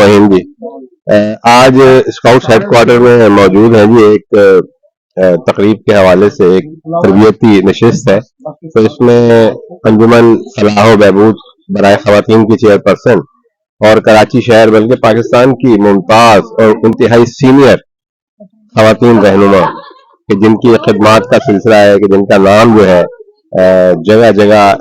रहीम जी। आज scouts headquarter में मौजूद हैं जी। एक तकरीब के हवाले से एक तरबियती नशिस्त है, तो इसमें अंजुमन फलाह व बहबूद बराए खवातीन की चेयरपर्सन और कराची शहर बल्कि पाकिस्तान की मुमताज और इंतहाई सीनियर खवातीन रहनुमा कि जिनकी खिदमात का सिलसिला है, कि जिनका नाम जो है जगह जगह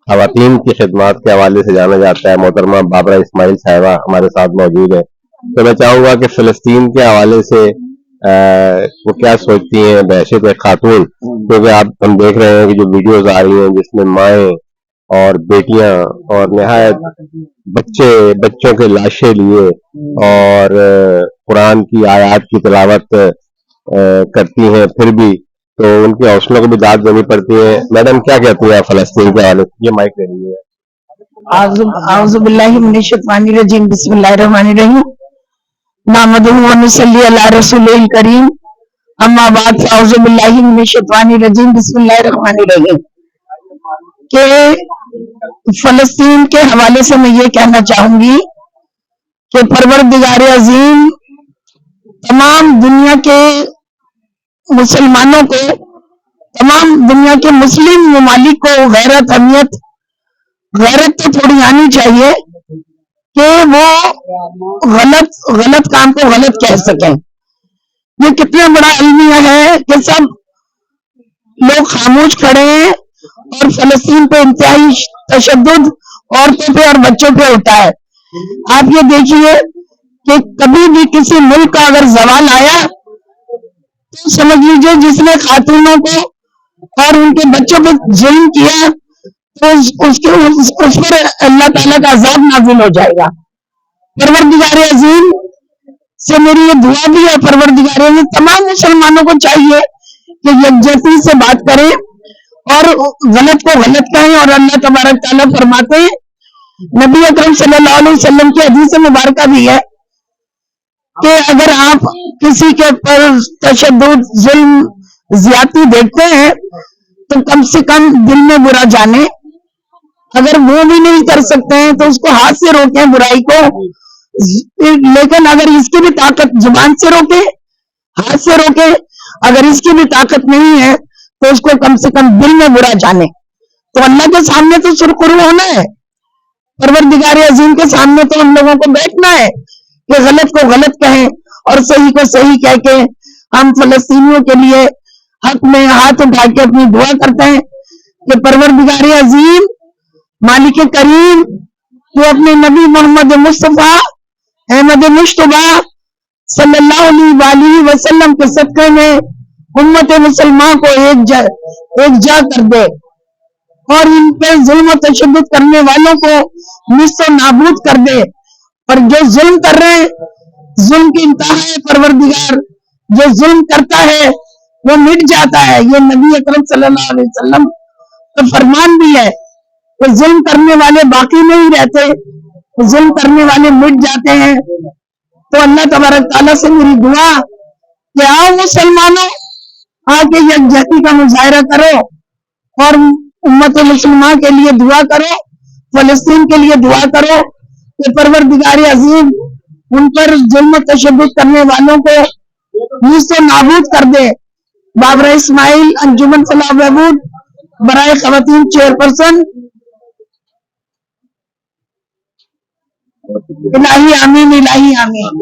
खवातीन की खिदमात के हवाले से जाना जाता है, मोहतरमा बाबरा इस्माइल साहिबा हमारे साथ मौजूद है। तो मैं चाहूँगा कि फ़लस्तीन के हवाले से वो क्या सोचती हैं बहैसियत एक खातून, क्योंकि हम देख रहे हैं कि जो वीडियोज आ रही हैं जिसमें माएँ और बेटियां और निहायत बच्चों के लाशें लिए और कुरान की आयत की तिलावत करती हैं, फिर भी तो उनके हौसलों को भी दाद देनी पड़ती है। मैडम क्या कहती हैं फ़लस्तीन के हवाले से? ये माइक ले लीजिए। आउज़ुबिल्लाहि मिनश्शैतानिर्रजीम बिस्मिल्लाहिर्रहमानिर्रहीम नहमदुहु व नुसल्ली अला रसूलिल करीम अम्मा बाद आउज़ुबिल्लाहि मिनश्शैतानिर्रजीम बिस्मिल्लाहिर्रहमानिर्रहीम के फ़लस्तीन के हवाले से मैं ये कहना चाहूंगी कि परवरदिगार अजीम तमाम दुनिया के मुसलमानों को, तमाम दुनिया के मुस्लिम ममालिक को गैरत तो थोड़ी आनी चाहिए कि वो गलत काम को गलत कह सकें। ये कितना बड़ा अलमिया है कि सब लोग खामोश खड़े हैं और फ़लस्तीन पे इंतहाई तशद्दुद औरतों पे और बच्चों पे होता है। आप ये देखिए कि कभी भी किसी मुल्क का अगर जवाल आया तो समझ लीजिए जिसने खातूनों को और उनके बच्चों पे जुल्म किया तो उस पर अल्लाह ताला का अज़ाब नाज़िल हो जाएगा। परवरदिगार अज़ीम से मेरी ये दुआ भी है, परवरदिगार अज़ीम तमाम मुसलमानों को चाहिए कि यकजहती से बात करें और गलत को गलत कहें। और अल्लाह तबारक ताला फरमाते हैं, नबी अकरम सल्लल्लाहु अलैहि वसल्लम की हदीस मुबारका भी है कि अगर आप किसी के पर तशद्दुद, जुल्म, ज्यादती देखते हैं तो कम से कम दिल में बुरा जाने। अगर वो भी नहीं कर सकते हैं तो उसको हाथ से रोकें बुराई को, लेकिन अगर इसकी भी ताकत जुबान से रोके, हाथ से रोके, अगर इसकी भी ताकत नहीं है तो उसको कम से कम दिल में बुरा जाने। तो अल्लाह के सामने तो सुरखुरू होना है, परवरदिगार अजीम के सामने तो हम लोगों को बैठना है कि गलत को गलत कहें और सही को सही कह के हम फ़लस्तीनियों के लिए हक में हाथ उठा के अपनी दुआ करते हैं कि परवरदिगार अजीम मालिक करीम तो अपने नबी मोहम्मद मुस्तफा अहमद मुश्तबा सल्लल्लाहु अलैहि वसल्लम के सदक़े में उम्मत मुसलमान को एक जा कर दे और इन पे जुल्म तशद्दुद करने वालों को निस्तो नाबूद कर दे। और जो जुल्म कर रहे हैं, जुल्म की इंतहा है परवरदिगार, जो जुल्म करता है वो मिट जाता है। ये नबी अकरम सल्लल्लाहु अलैहि वसल्लम का फरमान भी है कि जुल्म करने वाले बाकी नहीं रहते, जुल्म करने वाले मिट जाते हैं। तो अल्लाह तबारक ताला से मेरी दुआ कि आओ मुसलमानों, आके यकजहती का मुजाहिरा करो और उम्मत मुसलमान के लिए दुआ करो, फ़लस्तीन के लिए दुआ करो कि परवरदिगार अजीम उन पर जुल्म तशद्दुद करने वालों को निस्तो नाबूद कर दे। बाबरा इस्माइल अंजुमन फलाह बहबूद बराए खवातीन चेयरपर्सन। इलाही आमीन, इलाही आमीन।